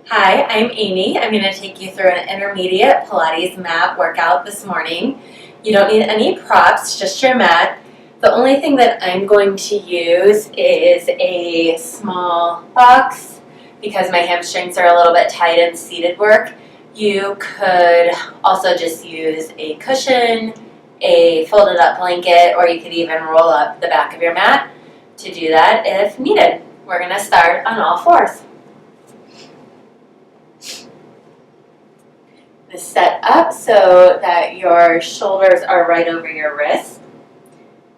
Hi, I'm Amy. I'm going to take you through an intermediate Pilates mat workout this morning. You don't need any props, just your mat. The only thing that I'm going to use is a small box because my hamstrings are a little bit tight in seated work. You could also just use a cushion, a folded up blanket, or you could even roll up the back of your mat to do that if needed. We're going to start on all fours. Set up so that your shoulders are right over your wrists.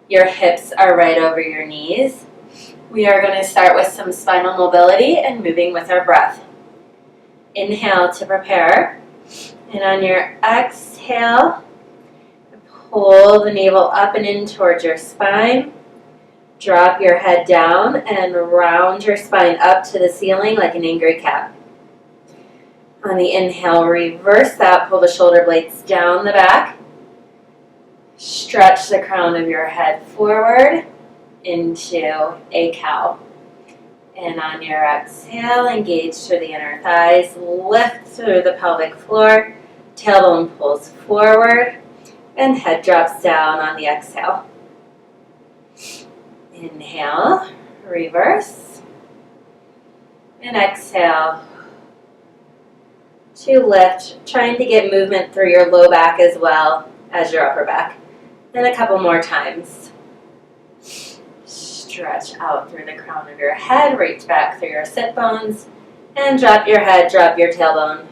Your hips are right over your knees. We are going to start with some spinal mobility and moving with our breath. Inhale to prepare. And on your exhale, pull the navel up and in towards your spine. Drop your head down and round your spine up to the ceiling like an angry cat. On the inhale, reverse that, pull the shoulder blades down the back. Stretch the crown of your head forward into a cow. And on your exhale, engage through the inner thighs, lift through the pelvic floor, tailbone pulls forward, and head drops down on the exhale. Inhale, reverse, and exhale. To lift, trying to get movement through your low back as well as your upper back. And a couple more times. Stretch out through the crown of your head, reach back through your sit bones, and drop your head, drop your tailbone.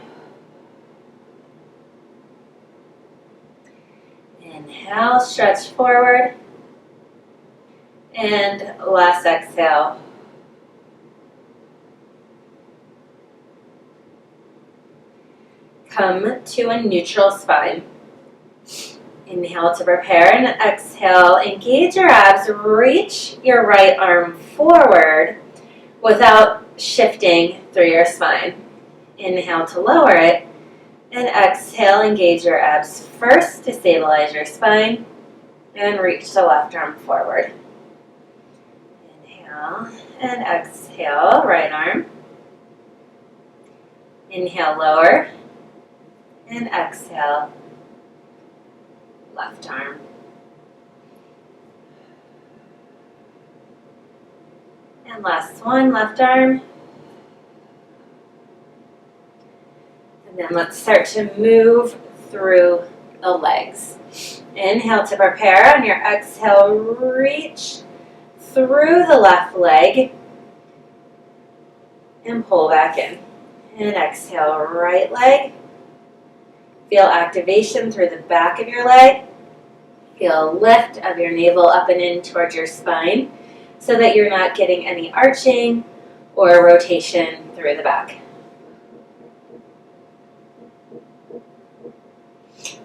Inhale, stretch forward. And last exhale. Come to a neutral spine. Inhale to prepare and exhale. Engage your abs. Reach your right arm forward without shifting through your spine. Inhale to lower it. And exhale, engage your abs first to stabilize your spine. And reach the left arm forward. Inhale and exhale, right arm. Inhale, lower. And exhale, left arm. And last one, left arm. And then let's start to move through the legs. Inhale to prepare. On your exhale, reach through the left leg and pull back in. And exhale, right leg. Feel activation through the back of your leg. Feel lift of your navel up and in towards your spine so that you're not getting any arching or rotation through the back.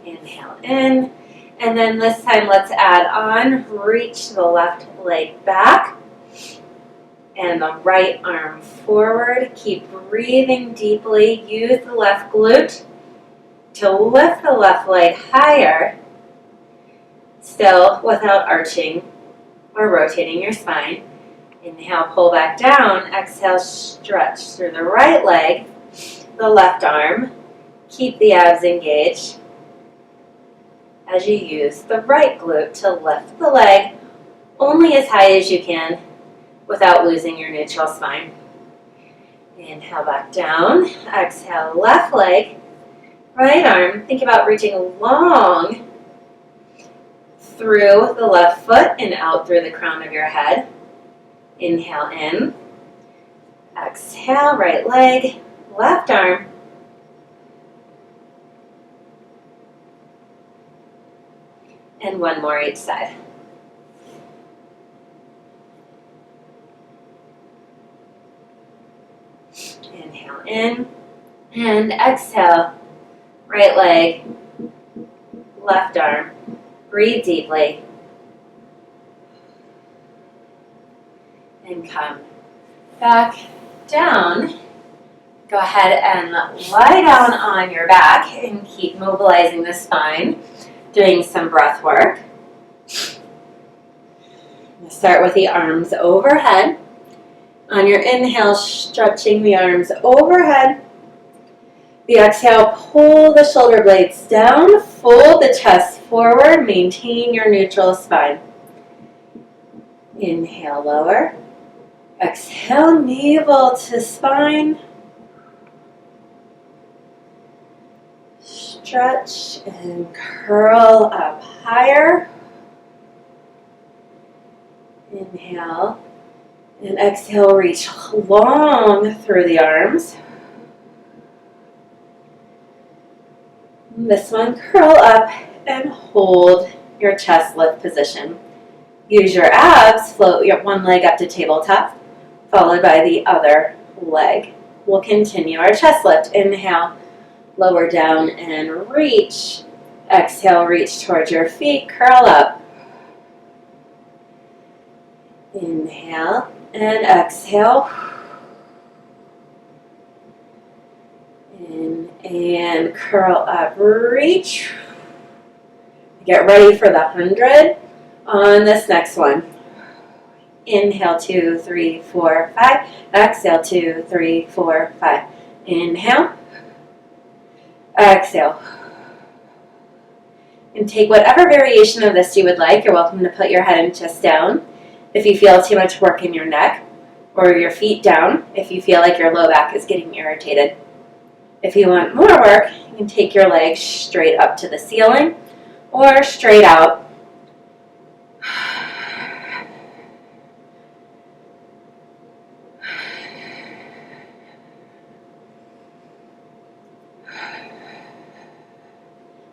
Inhale in. And then this time let's add on. Reach the left leg back and the right arm forward. Keep breathing deeply. Use the left glute to lift the left leg higher, still without arching or rotating your spine. Inhale, pull back down. Exhale, stretch through the right leg, the left arm. Keep the abs engaged as you use the right glute to lift the leg only as high as you can without losing your neutral spine. Inhale, back down. Exhale, left leg. Right arm, think about reaching long through the left foot and out through the crown of your head. Inhale in. Exhale, right leg, left arm. And one more each side. Inhale in and exhale. Right leg, left arm. Breathe deeply. And come back down. Go ahead and lie down on your back and keep mobilizing the spine, doing some breath work. We'll start with the arms overhead. On your inhale, stretching the arms overhead. The exhale, pull the shoulder blades down, fold the chest forward, maintain your neutral spine. Inhale, lower. Exhale, navel to spine. Stretch and curl up higher. Inhale and exhale, reach long through the arms. This one, curl up and hold your chest lift position. Use your abs, float your one leg up to tabletop, followed by the other leg. We'll continue our chest lift. Inhale, lower down and reach. Exhale, reach towards your feet, curl up. Inhale and exhale. In and curl up, reach. Get ready for the 100 on this next one. Inhale, 2, 3, 4, 5. Exhale, 2, 3, 4, 5. Inhale. Exhale. And take whatever variation of this you would like. You're welcome to put your head and chest down if you feel too much work in your neck, or your feet down if you feel like your low back is getting irritated. If you want more work, you can take your legs straight up to the ceiling or straight out.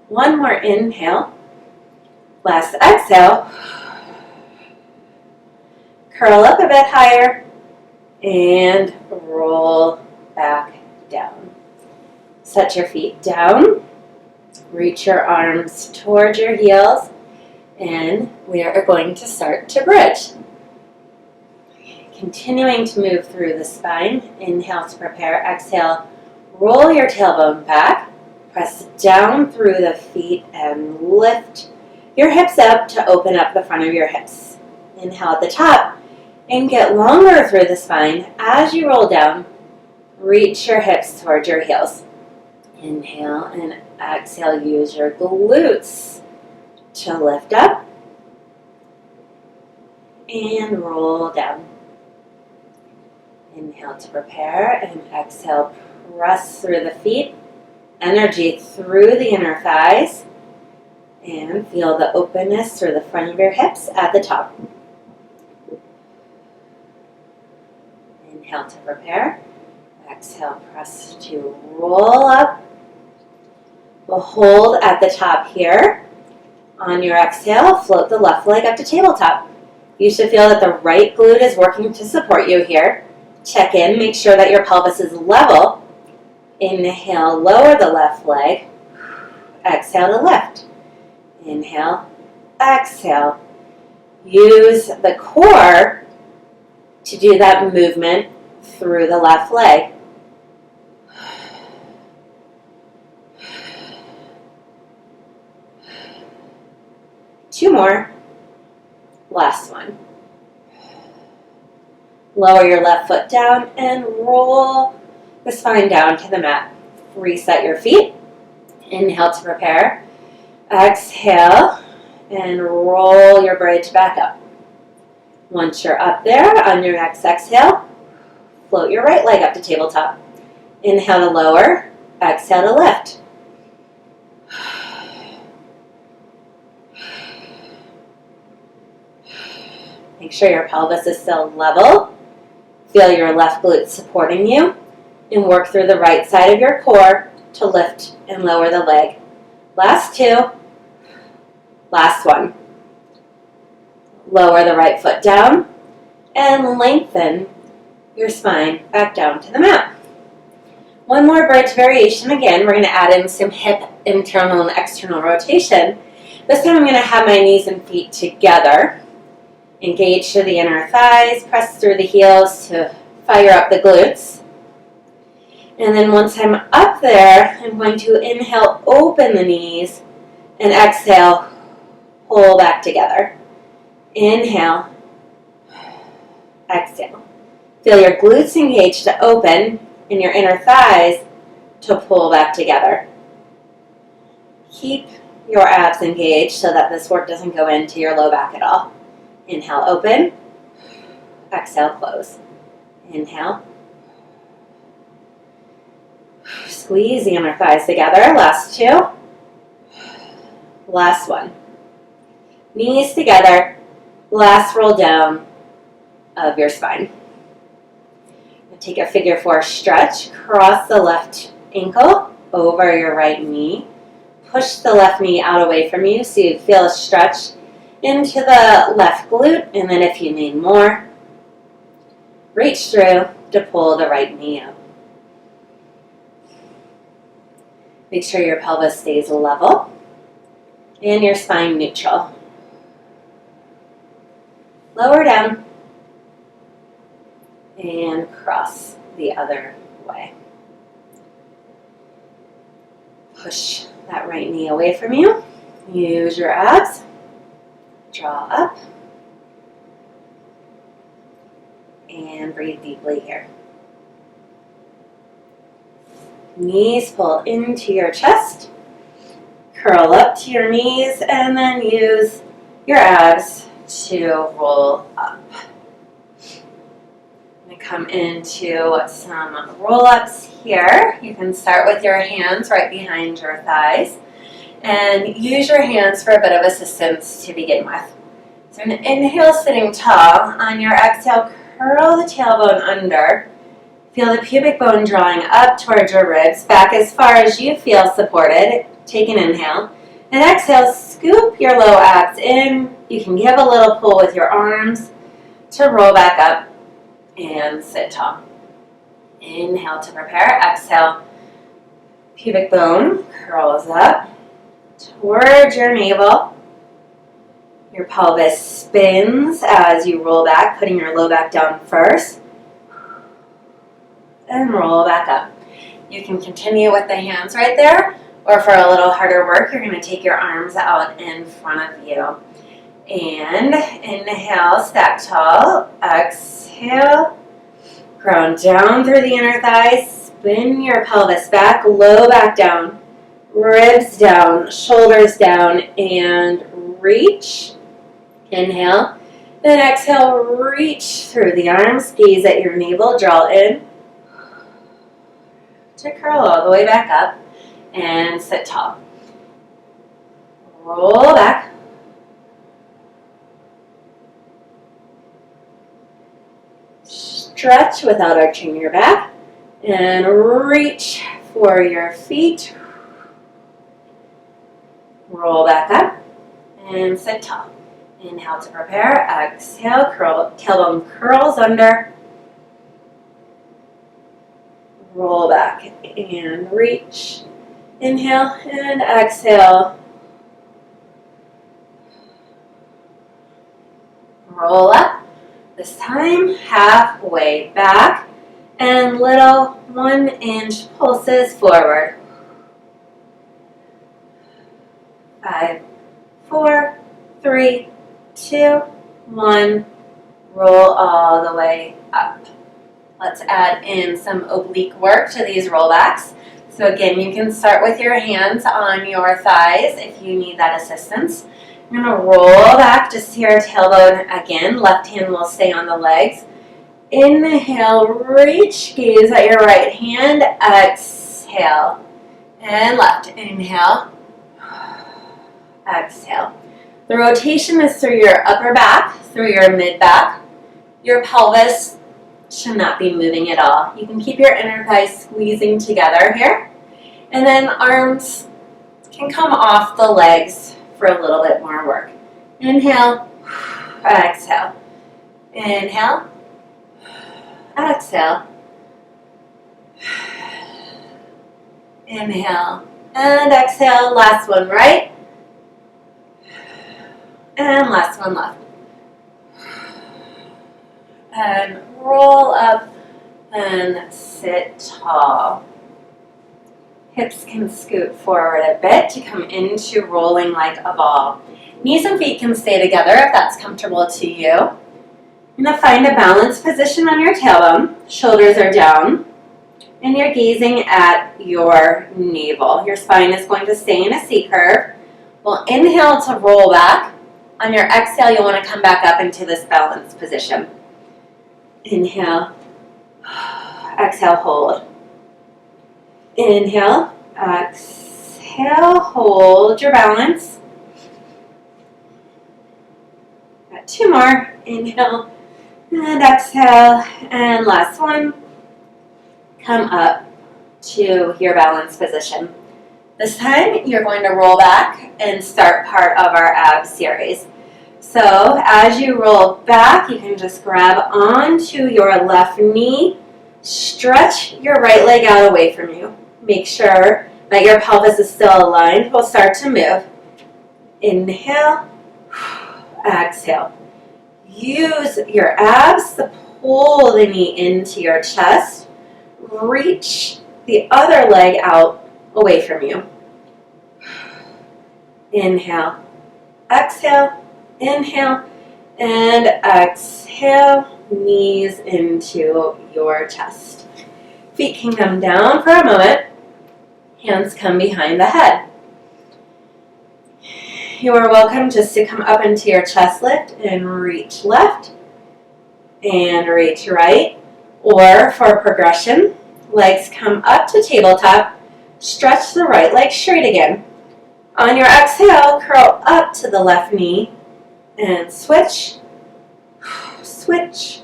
One more inhale. Last exhale. Curl up a bit higher and roll back down. Set your feet down. Reach your arms towards your heels, and we are going to start to bridge. Continuing to move through the spine. Inhale to prepare. Exhale, roll your tailbone back. Press down through the feet and lift your hips up to open up the front of your hips. Inhale at the top and get longer through the spine. As you roll down, reach your hips towards your heels. Inhale and exhale, use your glutes to lift up and roll down. Inhale to prepare and exhale, press through the feet, energy through the inner thighs, and feel the openness through the front of your hips at the top. Inhale to prepare. Exhale, press to roll up. We'll hold at the top here. On your exhale, float the left leg up to tabletop. You should feel that the right glute is working to support you here. Check in, make sure that your pelvis is level. Inhale, lower the left leg. Exhale to lift. Inhale, exhale. Use the core to do that movement through the left leg. Two more. Last one. Lower your left foot down and roll the spine down to the mat. Reset your feet. Inhale to prepare. Exhale and roll your bridge back up. Once you're up there, on your next exhale, float your right leg up to tabletop. Inhale to lower. Exhale to lift. Make sure your pelvis is still level. Feel your left glute supporting you. And work through the right side of your core to lift and lower the leg. Last two. Last one. Lower the right foot down and lengthen your spine back down to the mat. One more bridge variation. Again, we're going to add in some hip internal and external rotation. This time I'm going to have my knees and feet together. Engage to the inner thighs, press through the heels to fire up the glutes. And then once I'm up there, I'm going to inhale, open the knees, and exhale, pull back together. Inhale, exhale. Feel your glutes engage to open and your inner thighs to pull back together. Keep your abs engaged so that this work doesn't go into your low back at all. Inhale, open. Exhale, close. Inhale. Squeeze the inner thighs together. Last two. Last one. Knees together. Last roll down of your spine. Take a figure four stretch. Cross the left ankle over your right knee. Push the left knee out away from you so you feel a stretch into the left glute. And then if you need more, reach through to pull the right knee up. Make sure your pelvis stays level and your spine neutral. Lower down and cross the other way. Push that right knee away from you. Use your abs. Draw up. And breathe deeply here. Knees pull into your chest. Curl up to your knees and then use your abs to roll up. Come into some roll-ups here. You can start with your hands right behind your thighs and use your hands for a bit of assistance to begin with. So an inhale, sitting tall. On your exhale, curl the tailbone under. Feel the pubic bone drawing up towards your ribs, back as far as you feel supported. Take an inhale. And exhale, scoop your low abs in. You can give a little pull with your arms to roll back up and sit tall. Inhale to prepare. Exhale, pubic bone curls up towards your navel. Your pelvis spins as you roll back, putting your low back down first. And roll back up. You can continue with the hands right there, or for a little harder work, you're going to take your arms out in front of you. And inhale, stack tall. Exhale, ground down through the inner thighs. Spin your pelvis back, low back down, ribs down, shoulders down, and reach. Inhale. Then exhale, reach through the arms, gaze at your navel, draw in. To curl all the way back up and sit tall. Roll back. Stretch without arching your back and reach for your feet. Roll back up and sit tall. Inhale to prepare. Exhale, tailbone curls under. Roll back and reach. Inhale and exhale. Roll up. This time, halfway back and little 1-inch pulses forward. 5, 4, 3, 2, 1. Roll all the way up. Let's add in some oblique work to these rollbacks. So again, you can start with your hands on your thighs if you need that assistance. You're going to roll back just to your tailbone again. Left hand will stay on the legs. Inhale, reach, gaze at your right hand. Exhale. And left. Inhale. Exhale. The rotation is through your upper back, through your mid back. Your pelvis should not be moving at all. You can keep your inner thighs squeezing together here. And then arms can come off the legs for a little bit more work. Inhale, exhale. Inhale, exhale. Inhale and exhale. Last one right. And last one left. And roll up and sit tall. Hips can scoot forward a bit to come into rolling like a ball. Knees and feet can stay together if that's comfortable to you. You're going to find a balanced position on your tailbone. Shoulders are down. and you're gazing at your navel. Your spine is going to stay in a C curve. We'll inhale to roll back. On your exhale, you'll want to come back up into this balanced position. Inhale, exhale, hold. Inhale, exhale, hold your balance. Got 2 more. Inhale and exhale, and last one. Come up to your balanced position. This time, you're going to roll back and start part of our abs series. So as you roll back, you can just grab onto your left knee, stretch your right leg out away from you. Make sure that your pelvis is still aligned. We'll start to move. Inhale, exhale. Use your abs to pull the knee into your chest. Reach the other leg out away from you. Inhale, exhale, inhale, and exhale, knees into your chest. Feet can come down for a moment. Hands come behind the head. You are welcome just to come up into your chest lift and reach left and reach right. Or for progression, legs come up to tabletop, stretch the right leg straight again. On your exhale, curl up to the left knee and switch, switch.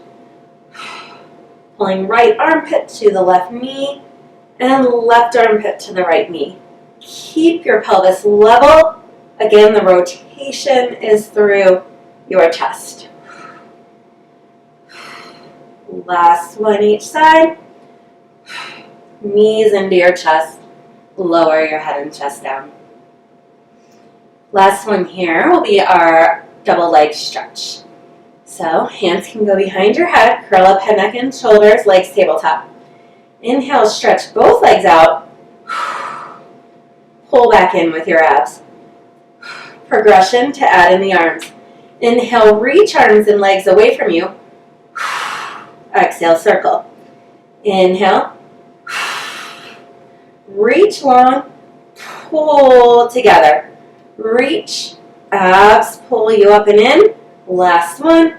Pulling right armpit to the left knee and left armpit to the right knee. Keep your pelvis level. Again, the rotation is through your chest. Last one each side. Knees into your chest. Lower your head and chest down. Last one here will be our double leg stretch. So hands can go behind your head, curl up head, neck, and shoulders, legs tabletop. Inhale, stretch both legs out. Pull back in with your abs. Progression to add in the arms. Inhale, reach arms and legs away from you. Exhale, circle. Inhale. Reach long, pull together. Reach, abs pull you up and in. Last one,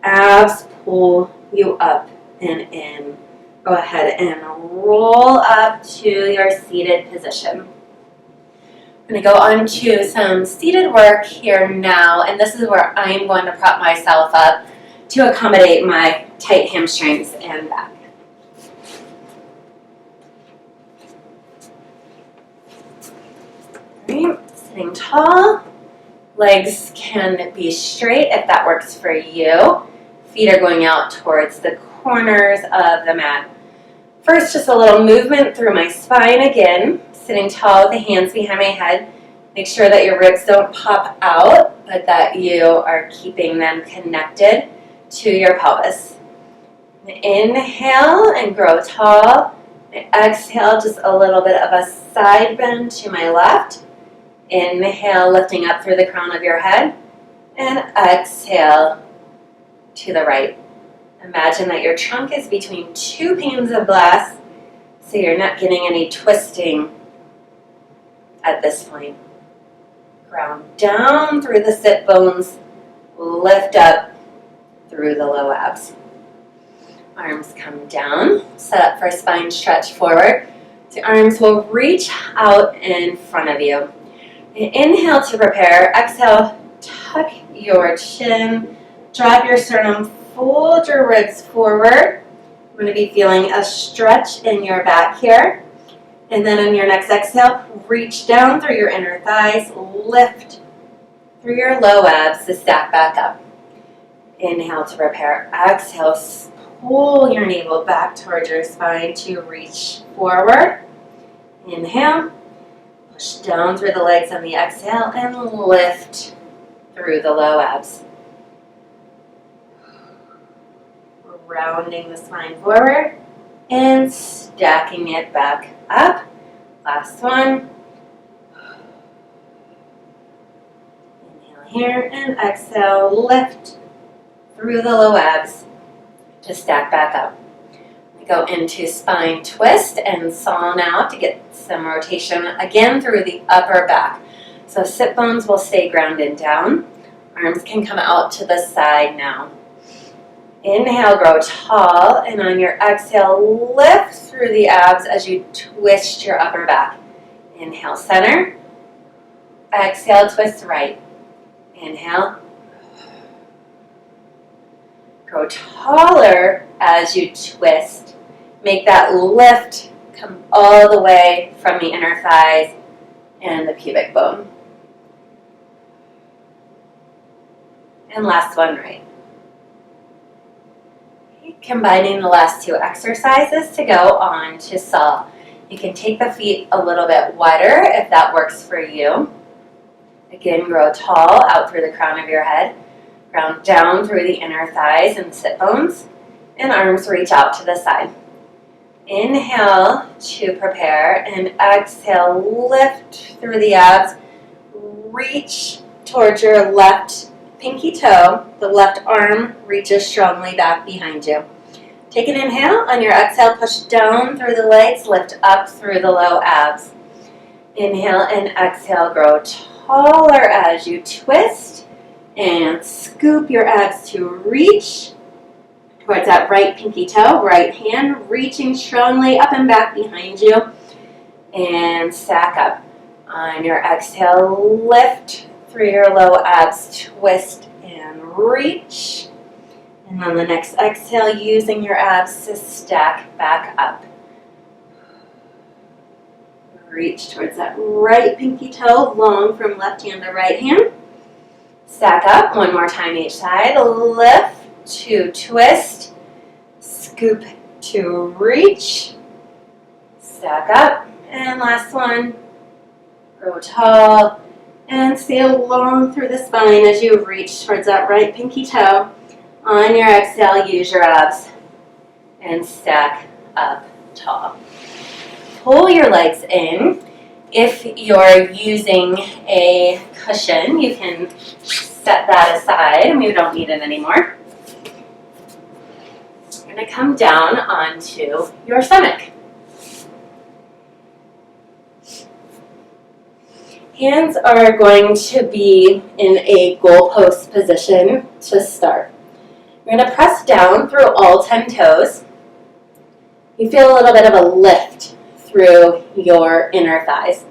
abs pull you up and in. Go ahead and roll up to your seated position. I'm going to go on to some seated work here now, and this is where I'm going to prop myself up to accommodate my tight hamstrings and back. All right, sitting tall. Legs can be straight if that works for you. Feet are going out towards the corners of the mat. First, just a little movement through my spine again. Sitting tall with the hands behind my head. Make sure that your ribs don't pop out, but that you are keeping them connected to your pelvis. Inhale and grow tall. Exhale, just a little bit of a side bend to my left. Inhale, lifting up through the crown of your head. And exhale to the right. Imagine that your trunk is between 2 panes of glass, so you're not getting any twisting at this point. Ground down through the sit bones, lift up through the low abs. Arms come down, set up for a spine stretch forward. The arms will reach out in front of you. Inhale to prepare. Exhale, tuck your chin, drop your sternum, fold your ribs forward. You're going to be feeling a stretch in your back here. And then on your next exhale, reach down through your inner thighs, lift through your low abs to stack back up. Inhale to prepare. Exhale, pull your navel back towards your spine to reach forward. Inhale, push down through the legs on the exhale and lift through the low abs. Rounding the spine forward and stacking it back up. Last one. Inhale here and exhale, lift through the low abs to stack back up. Go into spine twist and saw now to get some rotation again through the upper back. So sit bones will stay grounded down. Arms can come out to the side now. Inhale, grow tall, and on your exhale, lift through the abs as you twist your upper back. Inhale, center. Exhale, twist right. Inhale. Grow taller as you twist. Make that lift come all the way from the inner thighs and the pubic bone. And last one, right. Combining the last two exercises to go on to saw. You can take the feet a little bit wider if that works for you. Again, grow tall out through the crown of your head. Ground down through the inner thighs and sit bones. And arms reach out to the side. Inhale to prepare and exhale, lift through the abs. Reach towards your left pinky toe. The left arm reaches strongly back behind you. Take an inhale. On your exhale, push down through the legs, lift up through the low abs. Inhale and exhale, grow taller as you twist and scoop your abs to reach towards that right pinky toe, right hand reaching strongly up and back behind you, and stack up. On your exhale, lift through your low abs, twist and reach. And on the next exhale, using your abs to stack back up. Reach towards that right pinky toe, long from left hand to right hand. Stack up, one more time each side. Lift to twist, scoop to reach, stack up, and last one, grow tall, and stay long through the spine as you reach towards that right pinky toe. On your exhale, use your abs and stack up tall. Pull your legs in. If you're using a cushion, you can set that aside and we don't need it anymore. You're going to come down onto your stomach. Hands are going to be in a goalpost position to start. You're going to press down through all 10 toes. You feel a little bit of a lift through your inner thighs.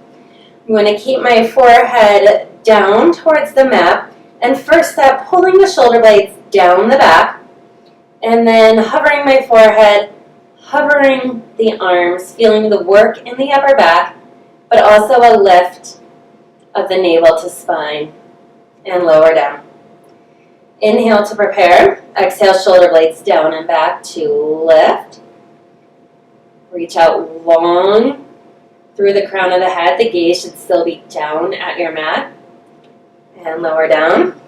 I'm going to keep my forehead down towards the mat. And first step, pulling the shoulder blades down the back. And then hovering my forehead, hovering the arms, feeling the work in the upper back, but also a lift of the navel to spine and lower down. Inhale to prepare. Exhale, shoulder blades down and back to lift. Reach out long through the crown of the head. The gaze should still be down at your mat. And lower down.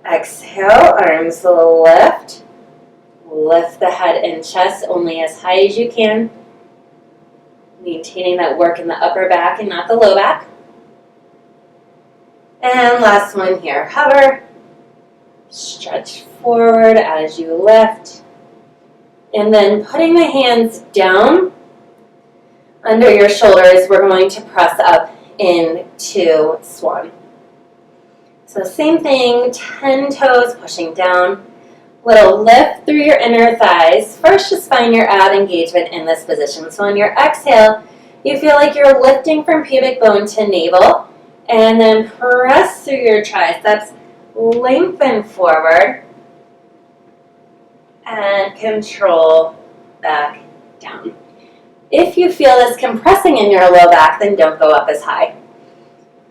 Exhale, arms lift. Lift the head and chest only as high as you can. Maintaining that work in the upper back and not the low back. And last one here. Hover. Stretch forward as you lift. And then putting the hands down under your shoulders, we're going to press up into swan. So same thing, 10 toes pushing down. Little lift through your inner thighs. First, just find your ab engagement in this position. So on your exhale, you feel like you're lifting from pubic bone to navel. And then press through your triceps. Lengthen forward. And control back down. If you feel this compressing in your low back, then don't go up as high.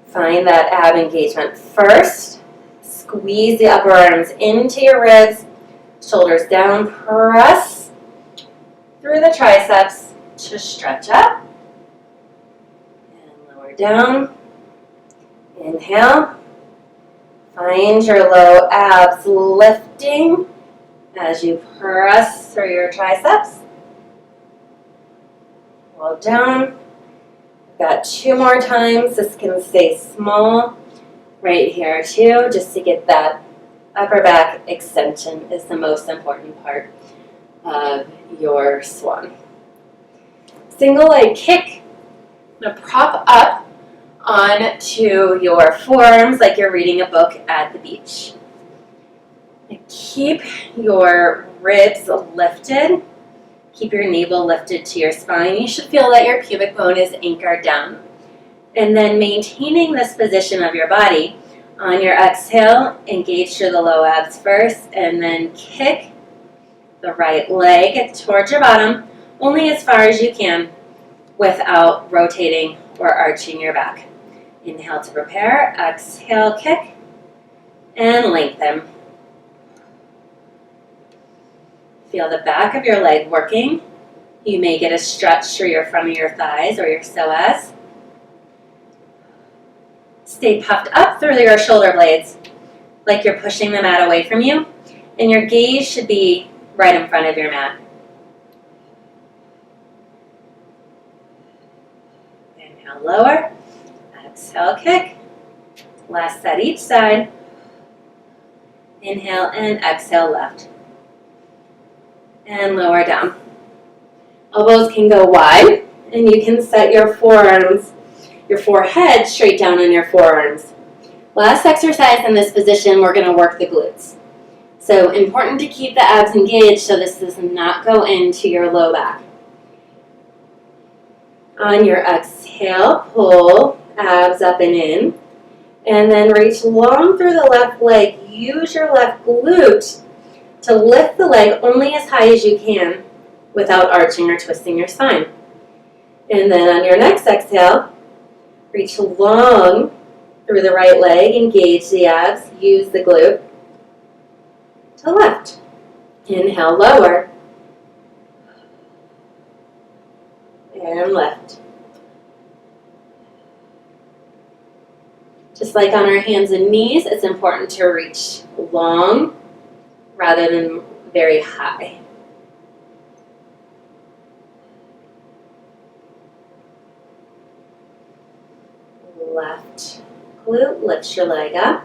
Find that ab engagement first. Squeeze the upper arms into your ribs. Shoulders down. Press through the triceps to stretch up. And lower down. Inhale. Find your low abs lifting as you press through your triceps. Well down. Got 2 more times. This can stay small right here too, just to get that upper back extension is the most important part of your swan. Single leg kick. Now prop up onto your forearms like you're reading a book at the beach. And keep your ribs lifted. Keep your navel lifted to your spine. You should feel that your pubic bone is anchored down. And then maintaining this position of your body, on your exhale, engage through the low abs first, and then kick the right leg towards your bottom, only as far as you can without rotating or arching your back. Inhale to prepare, exhale, kick, and lengthen. Feel the back of your leg working. You may get a stretch through your front of your thighs or your psoas. Stay puffed up through your shoulder blades like you're pushing the mat away from you, and your gaze should be right in front of your mat. Inhale, lower. Exhale, kick. Last set each side. Inhale and exhale, left. And lower down. Elbows can go wide, and you can set your forearms, your forehead straight down on your forearms. Last exercise in this position, we're going to work the glutes. So important to keep the abs engaged so this does not go into your low back. On your exhale, pull abs up and in, and then reach long through the left leg. Use your left glute to lift the leg only as high as you can without arching or twisting your spine. And then on your next exhale, reach long through the right leg, engage the abs, use the glute to lift. Inhale, lower, and lift. Just like on our hands and knees, it's important to reach long rather than very high. Left glute, lift your leg up.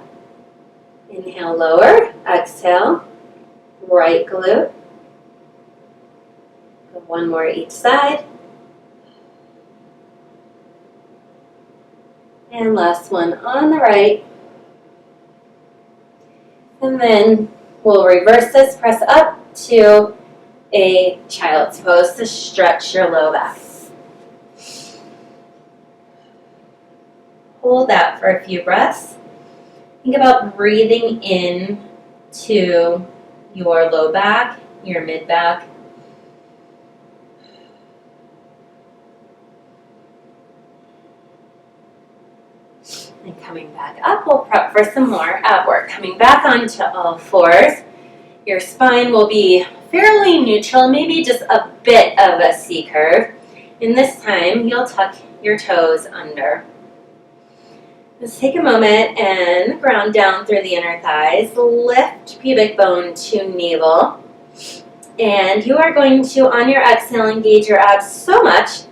Inhale, lower, exhale, right glute. One more each side. And last one on the right. And then we'll reverse this, press up to a child's pose to stretch your low back. Hold that for a few breaths. Think about breathing in to your low back, your mid back. And coming back up, we'll prep for some more ab work. Coming back onto all fours, your spine will be fairly neutral, maybe just a bit of a C curve. And this time, you'll tuck your toes under. Just take a moment and ground down through the inner thighs. Lift pubic bone to navel. And you are going to, on your exhale, engage your abs so much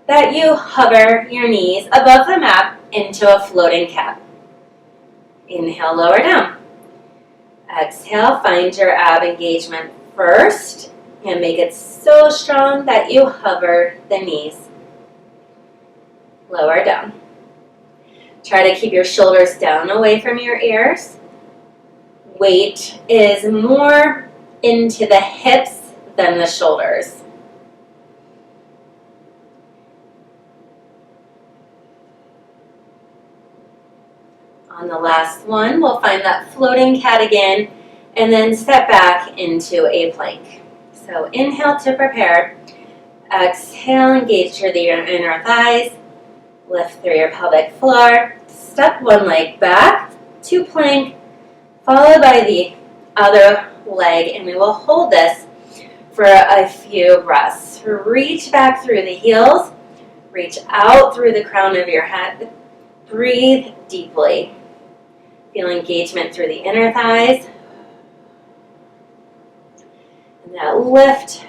that you hover your knees above the mat into a floating cat. Inhale, lower down. Exhale, find your ab engagement first and make it so strong that you hover the knees. Lower down. Try to keep your shoulders down away from your ears. Weight is more into the hips than the shoulders. On the last one, we'll find that floating cat again, and then step back into a plank. So inhale to prepare. Exhale, engage through the inner thighs. Lift through your pelvic floor. Step one leg back to plank, followed by the other leg, and we will hold this for a few breaths. Reach back through the heels. Reach out through the crown of your head. Breathe deeply. Feel engagement through the inner thighs. And that lift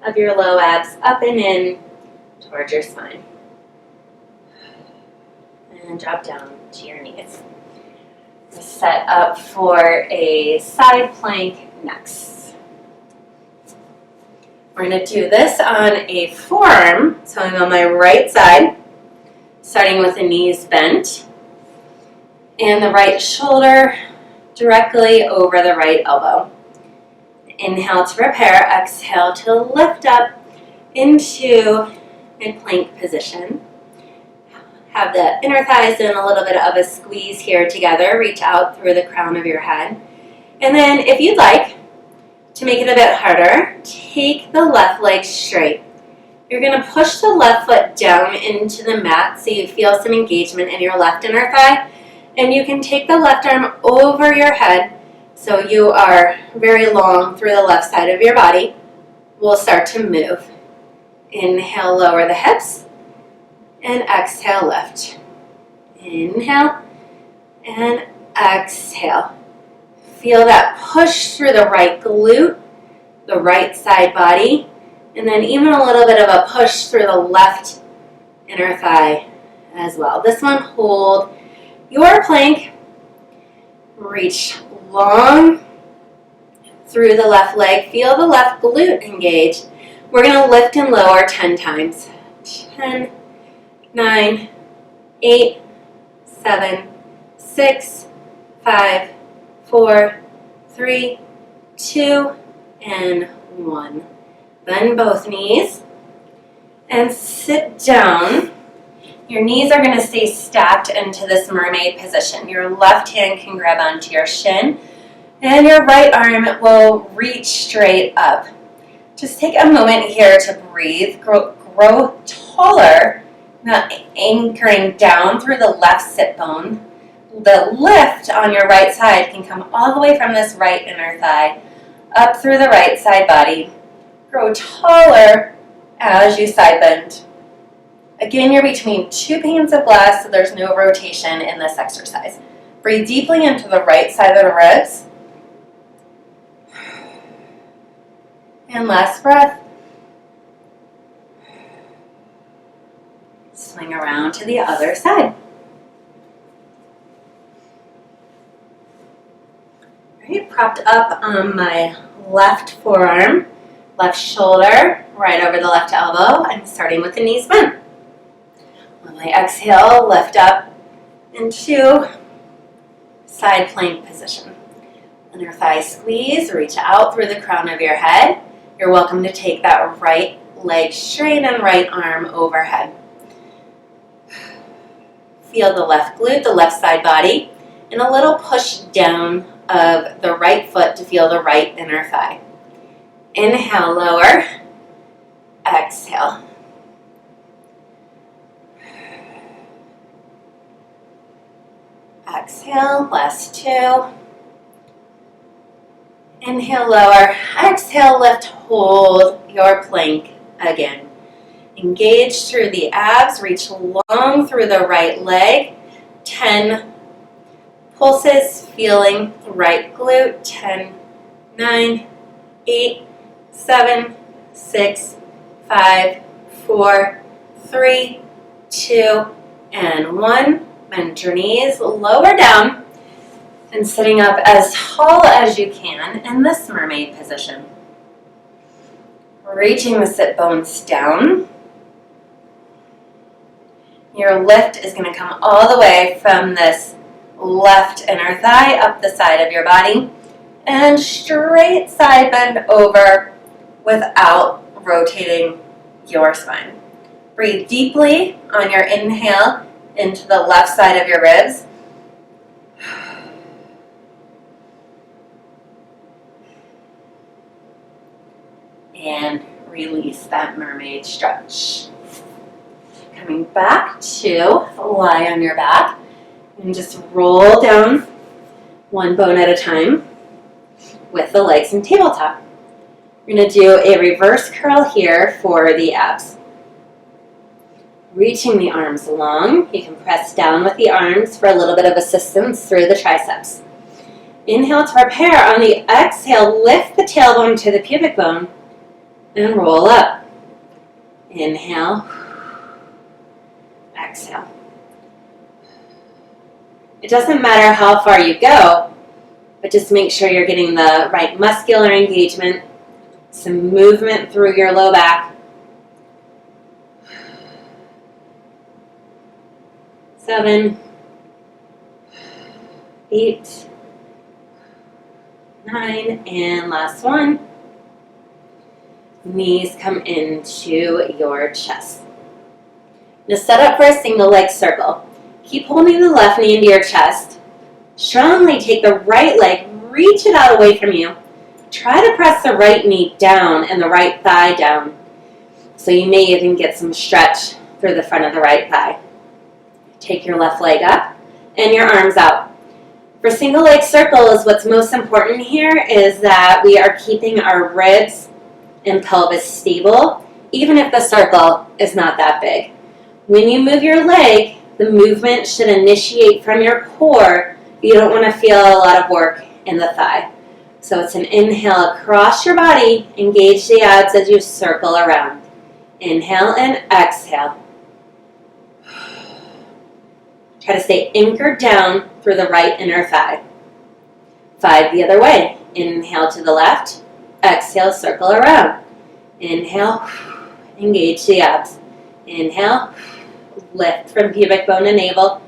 of your low abs up and in towards your spine. And drop down to your knees. Set up for a side plank next. We're going to do this on a forearm, so I'm on my right side, starting with the knees bent, and the right shoulder directly over the right elbow. Inhale to prepare, exhale to lift up into a plank position. Have the inner thighs in a little bit of a squeeze here together. Reach out through the crown of your head. And then if you'd like to make it a bit harder, take the left leg straight. You're going to push the left foot down into the mat so you feel some engagement in your left inner thigh. And you can take the left arm over your head so you are very long through the left side of your body. We'll start to move. Inhale, lower the hips. And exhale, lift. Inhale and exhale. Feel that push through the right glute, the right side body, and then even a little bit of a push through the left inner thigh as well. This one, hold your plank. Reach long through the left leg. Feel the left glute engage. We're going to lift and lower 10 times. 10, 9, 8, 7, 6, 5, 4, 3, 2, and 1. Bend both knees and sit down. Your knees are going to stay stacked into this mermaid position. Your left hand can grab onto your shin, and your right arm will reach straight up. Just take a moment here to breathe, grow taller, not anchoring down through the left sit bone. The lift on your right side can come all the way from this right inner thigh up through the right side body. Grow taller as you side bend. Again, you're between two panes of glass, so there's no rotation in this exercise. Breathe deeply into the right side of the ribs. And last breath. Swing around to the other side. All right, propped up on my left forearm, left shoulder, right over the left elbow. I'm starting with the knees bent. On my exhale, lift up into side plank position. Inner thigh squeeze, reach out through the crown of your head. You're welcome to take that right leg straight and right arm overhead. Feel the left glute, the left side body, and a little push down of the right foot to feel the right inner thigh. Inhale, lower. Exhale. Exhale, last two. Inhale, lower. Exhale, lift, hold your plank again. Engage through the abs, reach long through the right leg. 10 pulses, feeling the right glute. 10, 9, 8, 7, 6, 5, 4, 3, 2, and 1. Bend your knees, lower down, and sitting up as tall as you can in this mermaid position. Reaching the sit bones down. Your lift is going to come all the way from this left inner thigh up the side of your body and straight side bend over without rotating your spine. Breathe deeply on your inhale into the left side of your ribs. And release that mermaid stretch. Coming back to lie on your back and just roll down one bone at a time with the legs in tabletop. We're going to do a reverse curl here for the abs. Reaching the arms long, you can press down with the arms for a little bit of assistance through the triceps. Inhale to prepare. On the exhale, lift the tailbone to the pubic bone and roll up. Inhale. Exhale. It doesn't matter how far you go, but just make sure you're getting the right muscular engagement Some movement through your low back. 7, 8, 9, and last one. Knees come into your chest. Now set up for a single leg circle. Keep holding the left knee into your chest. Strongly take the right leg, reach it out away from you. Try to press the right knee down and the right thigh down. So you may even get some stretch through the front of the right thigh. Take your left leg up and your arms out. For single leg circles, what's most important here is that we are keeping our ribs and pelvis stable, even if the circle is not that big. When you move your leg, the movement should initiate from your core. You don't want to feel a lot of work in the thigh. So it's an inhale across your body, engage the abs as you circle around. Inhale and exhale. Try to stay anchored down through the right inner thigh. 5 the other way. Inhale to the left, exhale, circle around. Inhale, engage the abs. Inhale, lift from pubic bone to navel.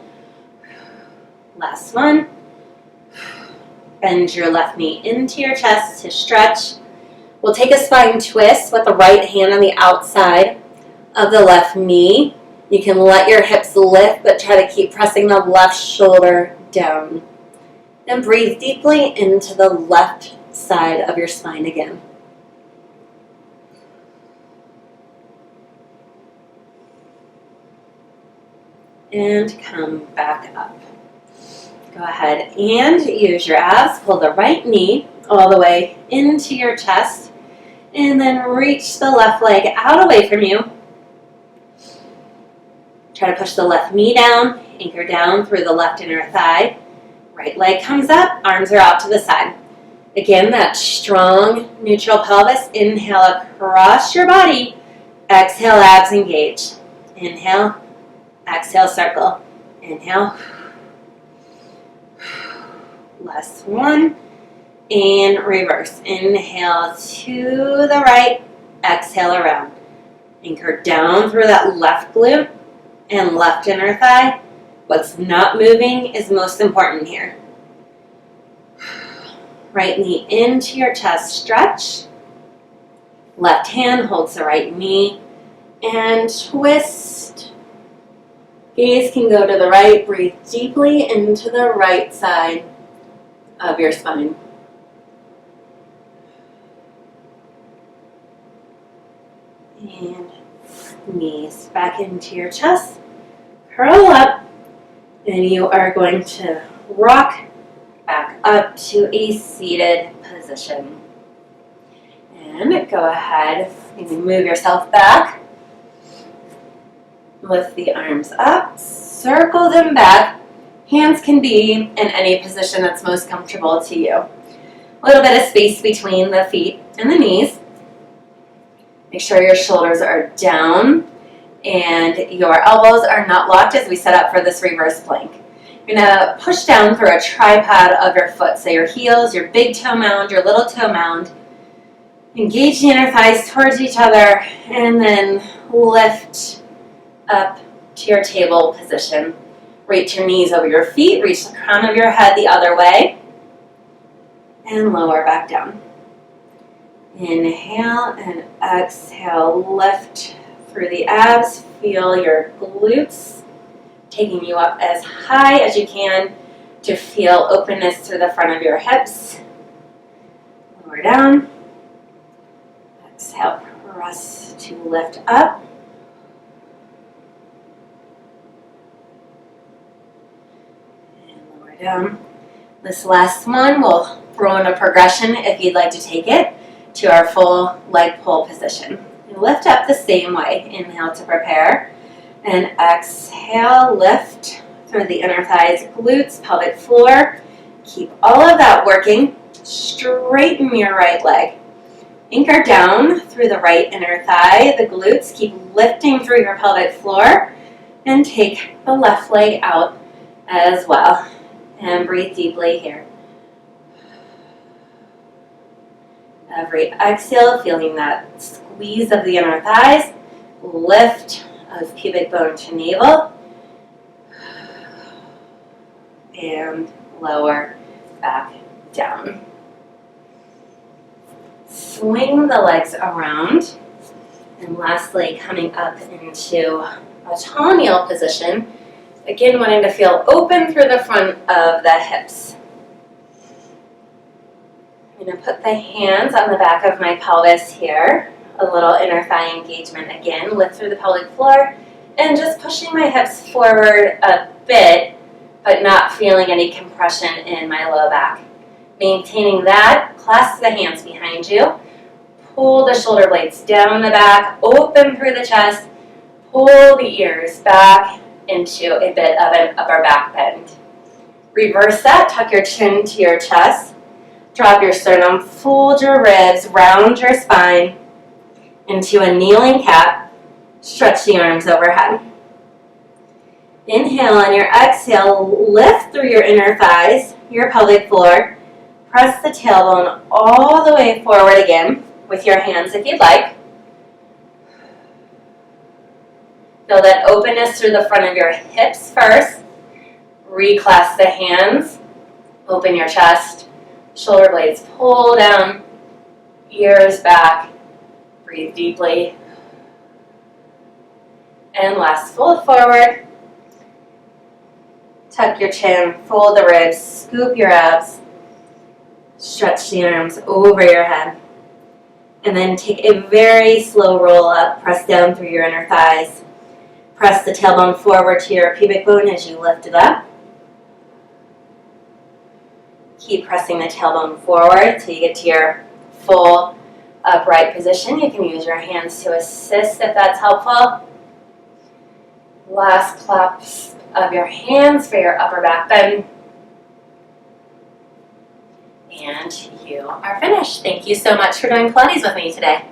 Last one. Bend your left knee into your chest to stretch. We'll take a spine twist with the right hand on the outside of the left knee. You can let your hips lift, but try to keep pressing the left shoulder down. And breathe deeply into the left side of your spine again. And come back up. Go ahead and use your abs. Pull the right knee all the way into your chest. And then reach the left leg out away from you. Try to push the left knee down. Anchor down through the left inner thigh. Right leg comes up. Arms are out to the side. Again, that strong neutral pelvis. Inhale across your body. Exhale, abs engage. Inhale. Exhale, circle. Inhale. Last one. And reverse. Inhale to the right. Exhale around. Anchor down through that left glute and left inner thigh. What's not moving is most important here. Right knee into your chest, stretch. Left hand holds the right knee and twist. Gaze can go to the right. Breathe deeply into the right side of your spine. And knees back into your chest. Curl up. And you are going to rock back up to a seated position. And go ahead and move yourself back. Lift the arms up, circle them back. Hands can be in any position that's most comfortable to you. A little bit of space between the feet and the knees. Make sure your shoulders are down and your elbows are not locked as we set up for this reverse plank. You're going to push down through a tripod of your foot. So your heels, your big toe mound, your little toe mound. Engage the inner thighs towards each other and then lift up to your table position. Reach your knees over your feet, reach the crown of your head the other way, and lower back down. Inhale and exhale, lift through the abs, feel your glutes taking you up as high as you can to feel openness through the front of your hips. Lower down, exhale, press to lift up. Down. This last one, we'll throw in a progression if you'd like to take it to our full leg pull position. You lift up the same way. Inhale to prepare and exhale, lift through the inner thighs, glutes, pelvic floor. Keep all of that working. Straighten your right leg. Anchor down through the right inner thigh, the glutes. Keep lifting through your pelvic floor and take the left leg out as well. And breathe deeply here. Every exhale, feeling that squeeze of the inner thighs, lift of pubic bone to navel, and lower back down. Swing the legs around, and lastly, coming up into a tall kneel position. Again, wanting to feel open through the front of the hips. I'm going to put the hands on the back of my pelvis here. A little inner thigh engagement again. Lift through the pelvic floor and just pushing my hips forward a bit, but not feeling any compression in my low back. Maintaining that, clasp the hands behind you. Pull the shoulder blades down the back, open through the chest. Pull the ears back into a bit of an upper back bend. Reverse that, tuck your chin to your chest. Drop your sternum, fold your ribs, round your spine into a kneeling cat. Stretch the arms overhead. Inhale, on your exhale, lift through your inner thighs, your pelvic floor. Press the tailbone all the way forward again with your hands if you'd like. Feel that openness through the front of your hips first. Reclasp the hands. Open your chest. Shoulder blades pull down. Ears back. Breathe deeply. And last, fold forward. Tuck your chin. Fold the ribs. Scoop your abs. Stretch the arms over your head. And then take a very slow roll up. Press down through your inner thighs. Press the tailbone forward to your pubic bone as you lift it up. Keep pressing the tailbone forward until you get to your full upright position. You can use your hands to assist if that's helpful. Last clasp of your hands for your upper back bend. And you are finished. Thank you so much for doing Pilates with me today.